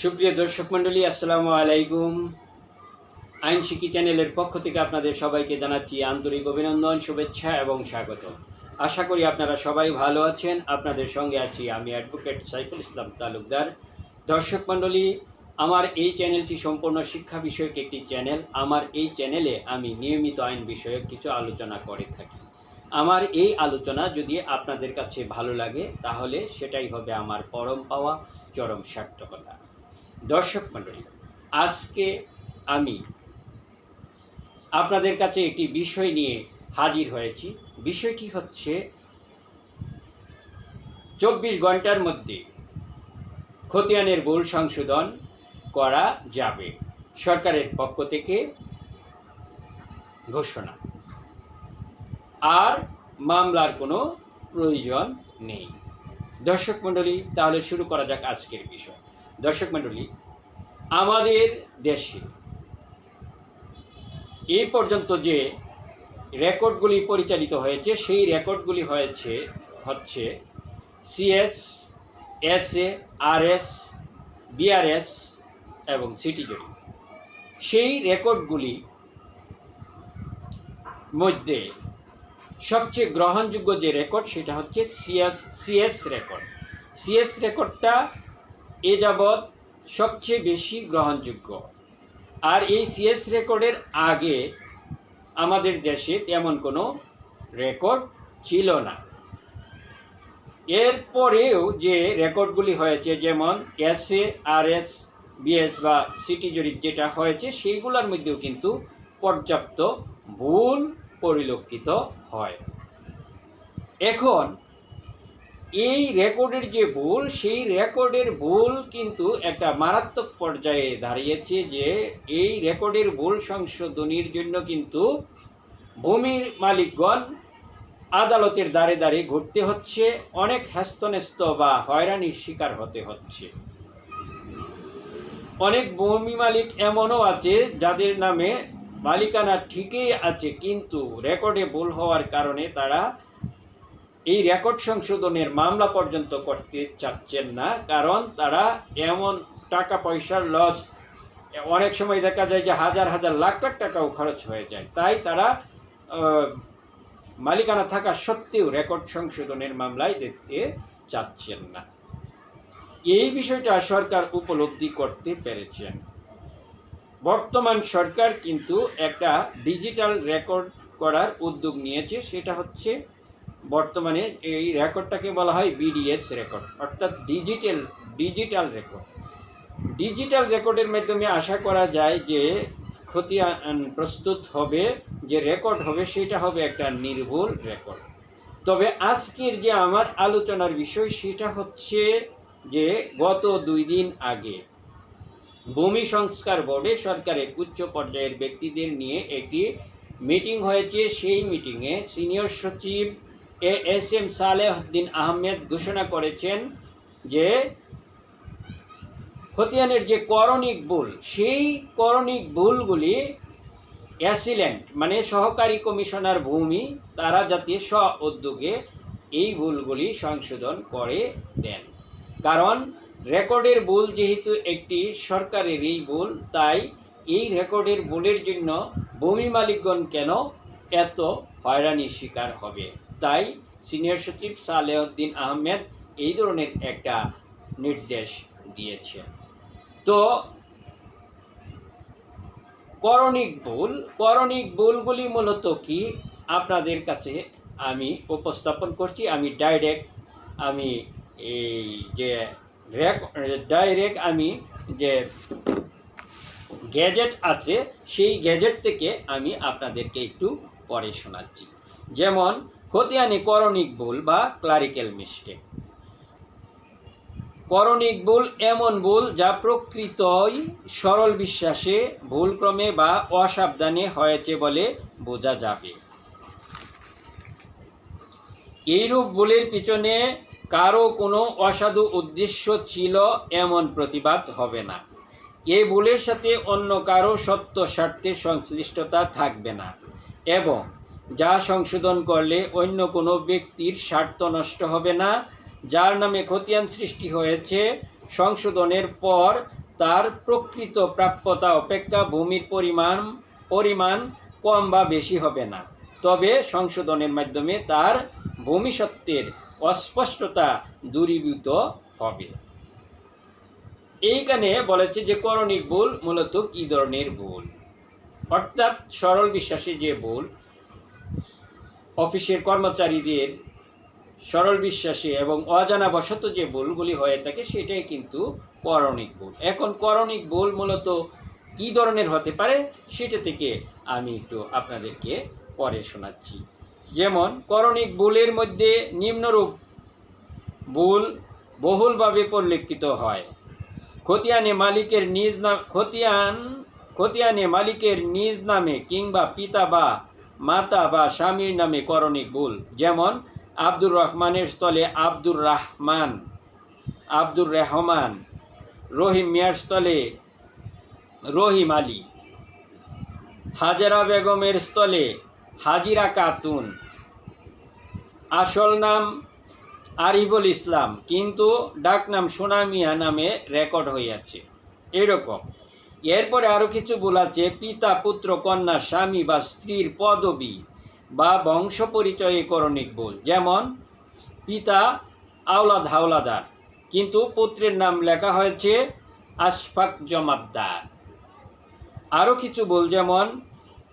সুপ্রিয় দর্শক মণ্ডলী, আসসালামু আলাইকুম। আইন শিক্ষি চ্যানেলের পক্ষ থেকে আপনাদের সবাইকে জানাচ্ছি আন্তরিক অভিনন্দন, শুভেচ্ছা এবং স্বাগত। আশা করি আপনারা সবাই ভালো আছেন। আপনাদের সঙ্গে আছি আমি অ্যাডভোকেট সাইফুল ইসলাম তালুকদার। দর্শক মণ্ডলী, আমার এই চ্যানেলটি সম্পূর্ণ শিক্ষা বিষয়ক একটি চ্যানেল। আমার এই চ্যানেলে আমি নিয়মিত আইন বিষয়ক কিছু আলোচনা করে থাকি। আমার এই আলোচনা যদি আপনাদের কাছে ভালো লাগে তাহলে সেটাই হবে আমার পরম পাওয়া, চরম সার্থকতা। দর্শক মণ্ডলী, আজকে আমি আপনাদের কাছে একটি বিষয় নিয়ে হাজির হয়েছি। বিষয়টি হচ্ছে 24 ঘন্টার মধ্যে খতিয়ানের ভুল সংশোধন করা যাবে, সরকারের পক্ষ থেকে ঘোষণা। আর মামলার কোনো প্রয়োজন নেই। দর্শক মণ্ডলী, তাহলে শুরু করা যাক আজকের বিষয়। দর্শক মণ্ডলী, আমাদের দেশে এই পর্যন্ত যে রেকর্ডগুলি পরিচালিত হয়েছে সেই রেকর্ডগুলি হচ্ছে সিএস, এসএ, আরএস, বিআরএস এবং সিটি জরিপ। সেই রেকর্ডগুলি মধ্যে সবচেয়ে গ্রহণযোগ্য যে রেকর্ড সেটা হচ্ছে সিএস রেকর্ড। সিএস রেকর্ডটা এ যাবৎ সবচেয়ে বেশি গ্রহণযোগ্য। আর এই সিএস রেকর্ডের আগে আমাদের দেশে তেমন কোনো রেকর্ড ছিল না। এরপরেও যে রেকর্ডগুলি হয়েছে, যেমন এসএ, আরএস, বিএস বা সিটি জরিপ যেটা হয়েছে, সেইগুলোর মধ্যেও কিন্তু পর্যাপ্ত ভুল পরিলক্ষিত হয়। এখন এই রেকর্ডের যে ভুল, সেই রেকর্ডের ভুল কিন্তু একটা মারাত্মক পর্যায়ে দাঁড়িয়েছে যে এই রেকর্ডের ভুল সংশোধনীর জন্য কিন্তু ভূমির মালিকগণ আদালতের দ্বারে দ্বারে ঘুরতে হচ্ছে, অনেক হ্যস্তন্যস্ত বা হয়রানির শিকার হতে হচ্ছে। অনেক ভূমি মালিক এমনও আছে যাদের নামে মালিকানা ঠিকই আছে, কিন্তু রেকর্ডে ভুল হওয়ার কারণে তারা এই রেকর্ড সংশোধনের মামলা পর্যন্ত করতে চাচ্ছেন না। কারণ তারা এমন টাকা পয়সার লস, অনেক সময় দেখা যায় যে হাজার হাজার লাখ লাখ টাকাও খরচ হয়ে যায়। তাই তারা মালিকানা থাকা সত্ত্বেও রেকর্ড সংশোধনের মামলায় দেখতে চাচ্ছেন না। এই বিষয়টা সরকার উপলব্ধি করতে পেরেছেন। বর্তমান সরকার কিন্তু একটা ডিজিটাল রেকর্ড করার উদ্যোগ নিয়েছে। সেটা হচ্ছে বর্তমানে এই রেকর্ডটাকে বলা হয় বিডিএস রেকর্ড, অর্থাৎ ডিজিটাল রেকর্ড। ডিজিটাল রেকর্ডের মাধ্যমে আশা করা যায় যে খতিয়ান প্রস্তুত হবে, যে রেকর্ড হবে সেটা হবে একটা নির্ভুল রেকর্ড। তবে আজকের যে আমার আলোচনার বিষয় সেটা হচ্ছে যে গত 2 দিন আগে ভূমি সংস্কার বোর্ডে সরকারের উচ্চ পর্যায়ের ব্যক্তিদের নিয়ে একটি মিটিং হয়েছে। সেই মিটিংয়ে সিনিয়র সচিব এএসএম সালেহউদ্দিন আহমেদ ঘোষণা করেছেন যে খতিয়ানের যে করণিক ভুল, সেই করণিক ভুলগুলি অ্যাসিলেন্ট মানে সহকারী কমিশনার ভূমি তারা যাতে উদ্যোগে এই ভুলগুলি সংশোধন করে দেন। কারণ রেকর্ডের ভুল যেহেতু একটি সরকারেরই ভুল, তাই এই রেকর্ডের ভুলের জন্য ভূমি মালিকগণ কেন এত হয়রানির শিকার হবে। তাই সিনিয়র সচিব সালেহউদ্দিন আহমেদ এই ধরনের একটা নির্দেশ দিয়েছে। তো করণিক ভুলগুলি মূলত কি আপনাদের কাছে আমি উপস্থাপন করছি। আমি ডাইরেক্ট যে গ্যাজেট আছে সেই গ্যাজেট থেকে আমি আপনাদেরকে একটু পড়ে শোনাচ্ছি। যেমন খতিয়ানে করণিক ভুল বা ক্লারিক্যাল মিস্টেক। করণিক ভুল এমন ভুল যা প্রকৃতই সরল বিশ্বাসে ভুলক্রমে বা অসাবধানে হয়েছে বলে বোঝা যাবে। এইরূপ ভুলের পিছনে কারো কোনো অসাধু উদ্দেশ্য ছিল এমন প্রতিবাদ হবে না। এই ভুলের সাথে অন্য কারো সত্য স্বার্থের সংশ্লিষ্টতা থাকবে না এবং যা সংশোধন করলে অন্য কোনো ব্যক্তির স্বার্থ নষ্ট হবে না। যার নামে খতিয়ান সৃষ্টি হয়েছে সংশোধনের পর তার প্রকৃত প্রাপ্যতা অপেক্ষা ভূমির পরিমাণ কম বা বেশি হবে না, তবে সংশোধনের মাধ্যমে তার ভূমিসত্ত্বের অস্পষ্টতা দূরীভূত হবে। এইখানে বলেছে যে করণিক ভুল মূলত কি ধরনের ভুল, অর্থাৎ সরল বিশ্বাসী যে ভুল, অফিসের কর্মচারীদের সরল বিশ্বাসী এবং অজানাবশত যে ভুলগুলি হয়ে থাকে সেটাই কিন্তু করণিক ভুল। এখন করণিক ভুল মূলত কী ধরনের হতে পারে সেটা থেকে আমি একটু আপনাদেরকে পরে শোনাচ্ছি। যেমন করণিক ভুলের মধ্যে নিম্নরূপ ভুল বহুলভাবে পরিলক্ষিত হয়। খতিয়ানে মালিকের নিজ নামে কিংবা পিতা বা মাতা বা স্বামীর নামে করণিক ভুল। যেমন আব্দুর রহমানের স্থলে আব্দুর রহমান, রহিম মিয়ার স্থলে রহিম আলী, হাজেরা বেগমের স্থলে হাজিরা খাতুন, আসল নাম আরিফুল ইসলাম কিন্তু ডাকনাম সোনা মিয়া নামে রেকর্ড হইয়াছে, এরকম। এরপরে আরও কিছু ভুল আছে। পিতা, পুত্র, কন্যা, স্বামী বা স্ত্রীর পদবি বা বংশ পরিচয়ে করণিক ভুল। যেমন পিতা আওলাদ হাওলাদার কিন্তু পুত্রের নাম লেখা হয়েছে আশফাক জমাদ্দার। আরও কিছু ভুল যেমন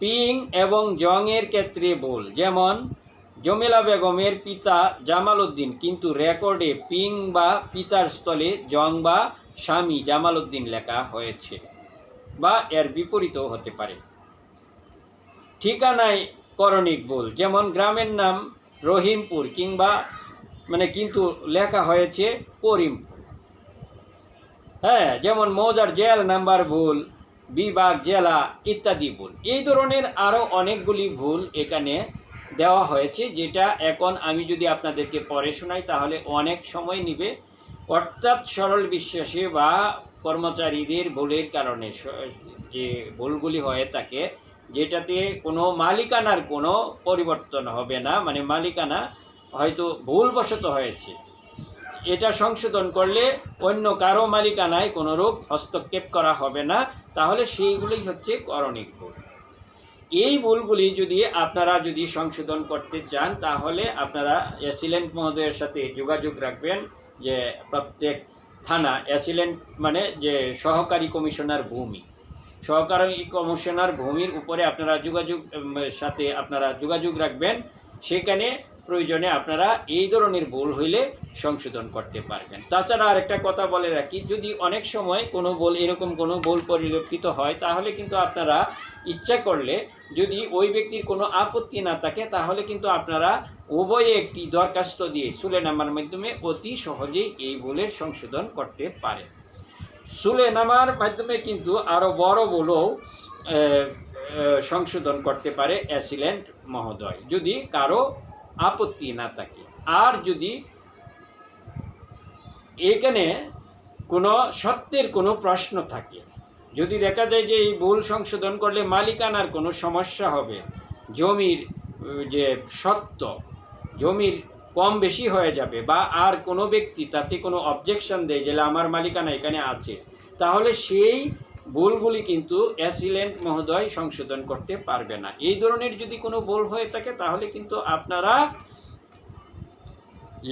পিং এবং জংয়ের ক্ষেত্রে ভুল। যেমন জমেলা বেগমের পিতা জামাল উদ্দিন কিন্তু রেকর্ডে পিং বা পিতার স্থলে জং বা স্বামী জামাল উদ্দিন লেখা হয়েছে, বা এর বিপরীতও হতে পারে। ঠিকানায় করণিক ভুল। যেমন গ্রামের নাম রহিমপুর কিন্তু লেখা হয়েছে করিমপুর। যেমন মৌজার জেল নাম্বার ভুল, বিভাগ, জেলা ইত্যাদি ভুল। এই ধরনের আরও অনেকগুলি ভুল এখানে দেওয়া হয়েছে, যেটা এখন আমি যদি আপনাদেরকে পড়ে শোনাই তাহলে অনেক সময় নেবে। অর্থাৎ সরল বিশ্বাসী বা কর্মচারীদের ভুলের কারণে যে ভুলগুলি হয়ে থাকে, যেটাতে কোনো মালিকানার কোনো পরিবর্তন হবে না, মানে মালিকানা হয়তো ভুলবশত হয়েছে, এটা সংশোধন করলে অন্য কারো মালিকানায় কোনোরূপ হস্তক্ষেপ করা হবে না, তাহলে সেইগুলি হচ্ছে করণিক ভুল। এই ভুলগুলি আপনারা যদি সংশোধন করতে চান তাহলে আপনারা অ্যাসিলেন্ট মহোদয়ের সাথে যোগাযোগ রাখবেন। যে প্রত্যেক থানা অ্যাসিলেন্ট মানে যে সহকারী কমিশনার ভূমির উপরে আপনারা যোগাযোগ রাখবেন। সেখানে প্রয়োজনে আপনারা এই ধরনের ভুল হইলে সংশোধন করতে পারবেন। তাছাড়া আরেকটা কথা বলে রাখি, যদি অনেক সময় এরকম কোনো ভুল পরিলক্ষিত হয় তাহলে কিন্তু আপনারা ইচ্ছা করলে, যদি ওই ব্যক্তির কোনো আপত্তি না থাকে, তাহলে কিন্তু আপনারা উভয়ে একটি দরখাস্ত দিয়ে সুলেনামার মাধ্যমে অতি সহজেই এই ভুলের সংশোধন করতে পারেন। সুলেনামার মাধ্যমে কিন্তু আরও বড় ভুলও সংশোধন করতে পারে অ্যাসিলেন্ট মহোদয়, যদি কারো আপত্তি না থাকে। আর যদি এখানে কোনো সত্যের কোনো প্রশ্ন থাকে, যদি দেখা যায় যে এই ভুল সংশোধন করলে মালিকানার কোনো সমস্যা হবে, জমির যে সত্ত্ব জমির কম বেশি হয়ে যাবে, বা আর কোনো ব্যক্তি তাতে কোনো অবজেকশন দেয় যে আমার মালিকানা এখানে আছে, তাহলে সেই ভুলগুলি কিন্তু অ্যাসিলেন্ট মহোদয় সংশোধন করতে পারবে না। এই ধরনের যদি কোনো ভুল হয়ে থাকে তাহলে কিন্তু আপনারা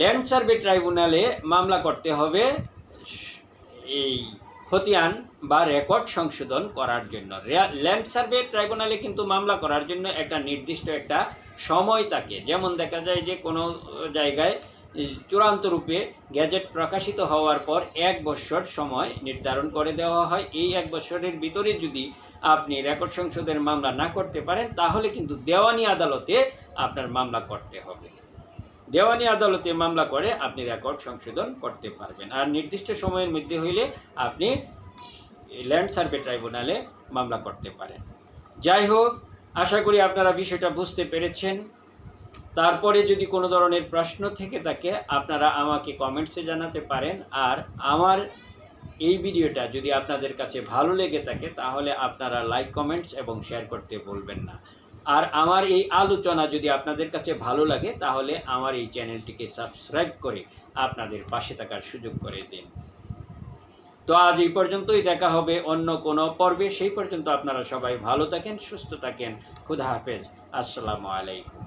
ল্যান্ড সার্ভে ট্রাইব্যুনালে মামলা করতে হবে এই খতিয়ান বা রেকর্ড সংশোধন করার জন্য। ল্যান্ড সার্ভে ট্রাইব্যুনালে কিন্তু মামলা করার জন্য একটা নির্দিষ্ট একটা সময় থাকে। যেমন দেখা যায় যে কোনো জায়গায় চূড়ান্ত রূপে গ্যাজেট প্রকাশিত হওয়ার পর 1 বছর সময় নির্ধারণ করে দেওয়া হয়। এই 1 বছরের ভিতরে যদি আপনি রেকর্ড সংশোধনের মামলা না করতে পারেন তাহলে কিন্তু দেওয়ানি আদালতে আপনার মামলা করতে হবে। দেওয়ানি আদালতে মামলা করে আপনি রেকর্ড সংশোধন করতে পারবেন। আর নির্দিষ্ট সময়ের মধ্যে হইলে আপনি ল্যান্ড সার্ভে ট্রাইব্যুনালে মামলা করতে পারেন। যাই হোক, আশা করি আপনারা বিষয়টা বুঝতে পেরেছেন। তারপরে যদি কোনো ধরনের প্রশ্ন থেকে থাকে আপনারা আমাকে কমেন্টসে জানাতে পারেন। আর আমার এই ভিডিওটা যদি আপনাদের কাছে ভালো লেগে থাকে তাহলে আপনারা লাইক, কমেন্টস এবং শেয়ার করতে ভুলবেন না। আর আমার এই আলোচনা যদি আপনাদের কাছে ভালো লাগে তাহলে আমার এই চ্যানেলটিকে সাবস্ক্রাইব করে আপনাদের পাশে থাকার সুযোগ করে দিন। তো আজ এই পর্যন্তই, দেখা হবে অন্য কোনো পর্বে। সেই পর্যন্ত আপনারা সবাই ভালো থাকেন, সুস্থ থাকেন। খুদা হাফেজ। আসসালামু আলাইকুম।